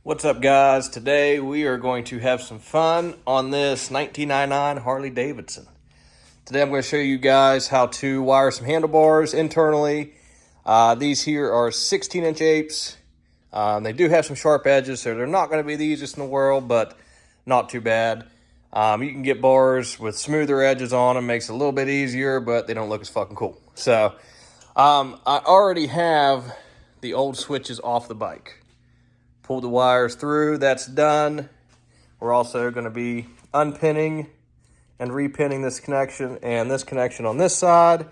What's up, guys? Today we are going to have some fun on this 1999 Harley Davidson. Today I'm going to show you guys how to wire some handlebars internally. These here are 16-inch apes. They do have some sharp edges, so they're not going to be the easiest in the world, but not too bad. You can get bars with smoother edges on them, makes it a little bit easier, but they don't look as fucking cool. So I already have the old switches off the bike. Pull the wires through, that's done. We're also going to be unpinning and repinning this connection and this connection on this side.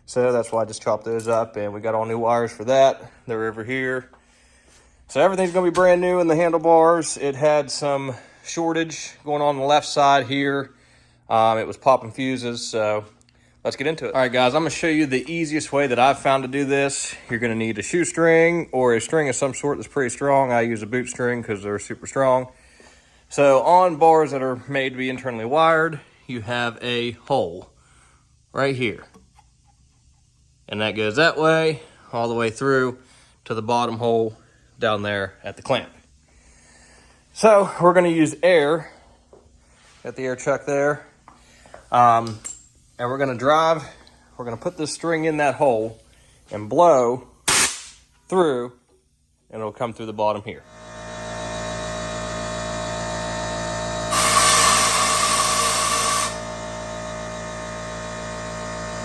So that's why I just chopped those up, and we got all new wires for that. They're over here. So everything's going to be brand new in the handlebars. It had some shortage going on the left side here. It was popping fuses, so let's get into it. All right, guys, I'm going to show you the easiest way that I've found to do this. You're going to need a shoestring or a string of some sort that's pretty strong. I use a boot string because they're super strong. So on bars that are made to be internally wired, you have a hole right here. And that goes that way, all the way through to the bottom hole down there at the clamp. So we're going to use air. Got the air chuck there. And we're going to put this string in that hole and blow through, and it'll come through the bottom here.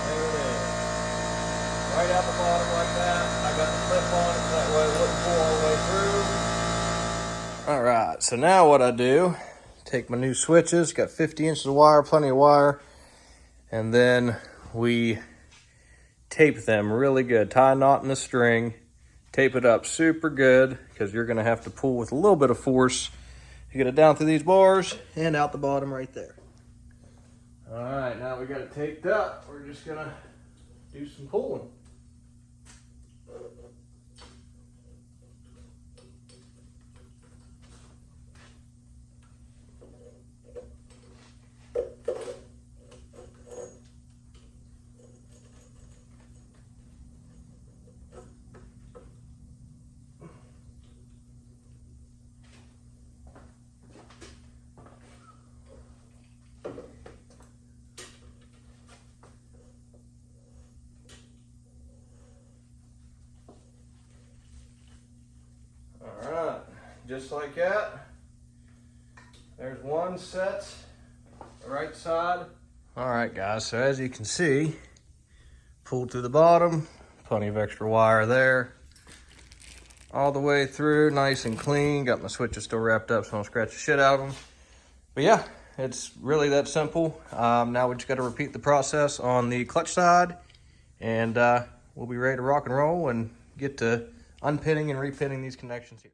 There it is. Right out the bottom like that. I got the clip on it so that way it wouldn't pull all the way through. All right, so now what I do, take my new switches, got 50 inches of wire, plenty of wire. And then we tape them really good. Tie a knot in the string, tape it up super good, because you're gonna have to pull with a little bit of force to get it down through these bars and out the bottom right there. All right, now we got it taped up. We're just gonna do some pulling. Just like that. There's one set, the right side. All right, guys, so as you can see, pulled through the bottom, plenty of extra wire there. All the way through, nice and clean. Got my switches still wrapped up, so I don't scratch the shit out of them. But yeah, it's really that simple. Now we just gotta repeat the process on the clutch side, and we'll be ready to rock and roll and get to unpinning and repinning these connections here.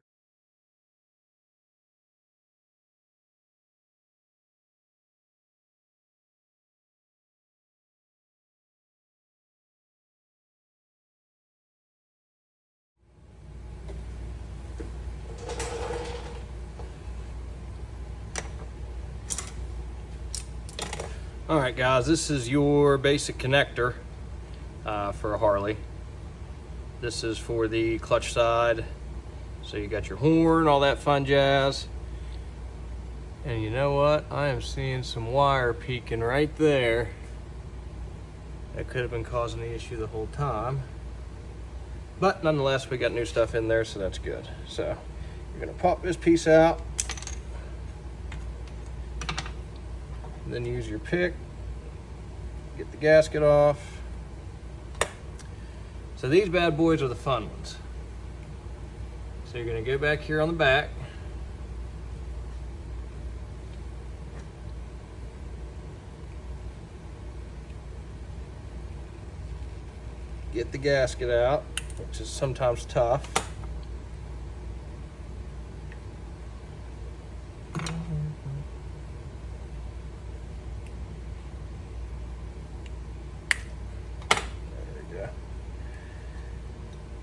All right, guys, this is your basic connector for a Harley. This is for the clutch side. So you got your horn, all that fun jazz. And you know what? I am seeing some wire peeking right there. That could have been causing the issue the whole time. But nonetheless, we got new stuff in there, so that's good. So you're gonna pop this piece out. And then use your pick, get the gasket off. So these bad boys are the fun ones. So you're gonna go back here on the back. Get the gasket out, which is sometimes tough.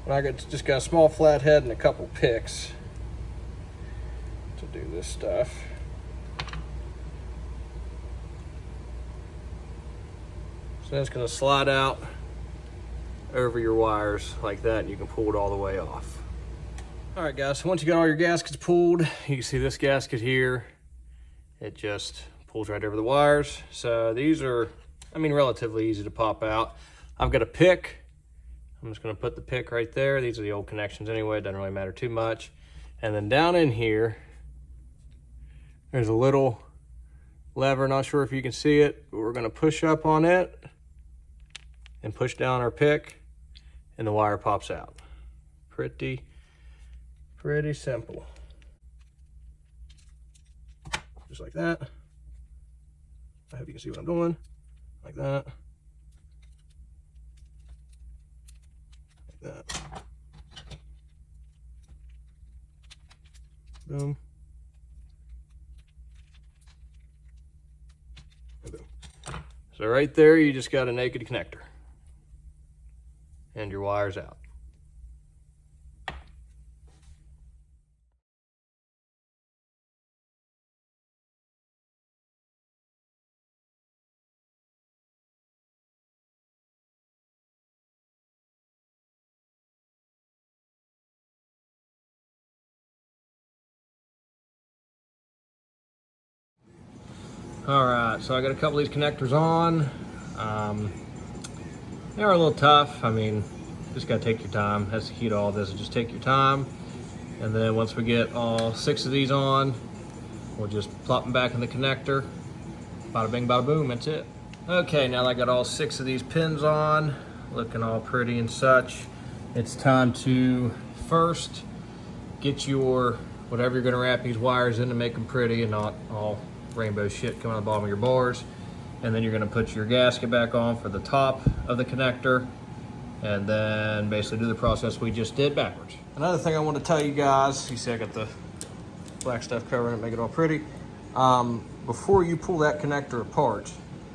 And I just got a small flat head and a couple picks to do this stuff. So then it's going to slide out over your wires like that, and you can pull it all the way off. All right, guys, so once you got all your gaskets pulled, you can see this gasket here. It just pulls right over the wires. So these are, I mean, relatively easy to pop out. I've got a pick. I'm just gonna put the pick right there. These are the old connections anyway, it doesn't really matter too much. And then down in here, there's a little lever, not sure if you can see it, but we're gonna push up on it and push down our pick, and the wire pops out. Pretty simple. Just like that. I hope you can see what I'm doing. Like that. Like that. Boom. And boom. So right there, you just got a naked connector. And your wire's out. All right, so I got a couple of these connectors on. They are a little tough. I mean, just gotta take your time. That's the key to all this, is just take your time. And then once we get all 6 of these on, we'll just plop them back in the connector. Bada bing, bada boom, that's it. Okay, now that I got all 6 of these pins on, looking all pretty and such, it's time to first get your, whatever you're gonna wrap these wires in to make them pretty and not all rainbow shit coming on the bottom of your bars. And then you're gonna put your gasket back on for the top of the connector, and then basically do the process we just did backwards. Another thing I want to tell you guys, you see I got the black stuff covering it, make it all pretty. Before you pull that connector apart,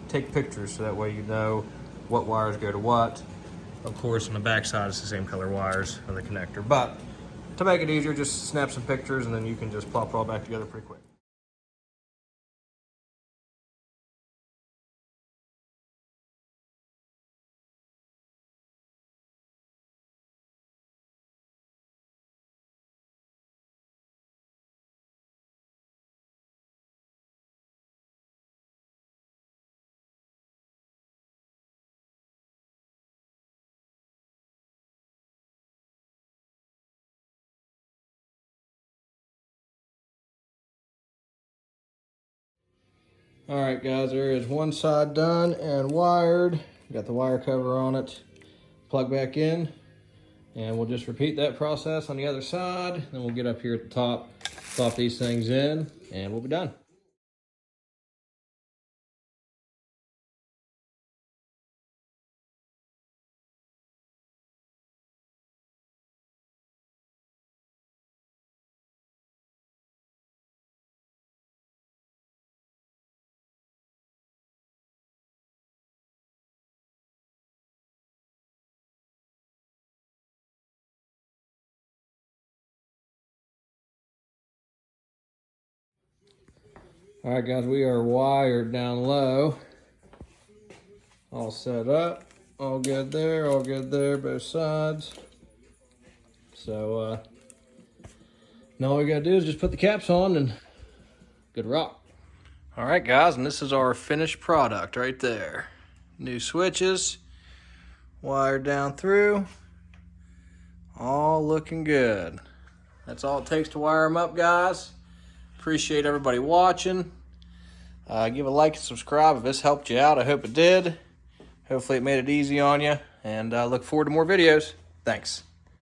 take pictures so that way you know what wires go to what. Of course, on the back side, it's the same color wires on the connector, but to make it easier, just snap some pictures and then you can just plop it all back together pretty quick. All right, guys, there is one side done and wired. Got the wire cover on it. Plug back in, and we'll just repeat that process on the other side. Then we'll get up here at the top, plop these things in, and we'll be done. All right, guys, we are wired down low. All set up, all good there, both sides. So now all we gotta do is just put the caps on and good rock. All right, guys, and this is our finished product right there. New switches, wired down through, all looking good. That's all it takes to wire them up, guys. Appreciate everybody watching. Give a like and subscribe if this helped you out. I hope it did. Hopefully it made it easy on you, and I look forward to more videos. Thanks.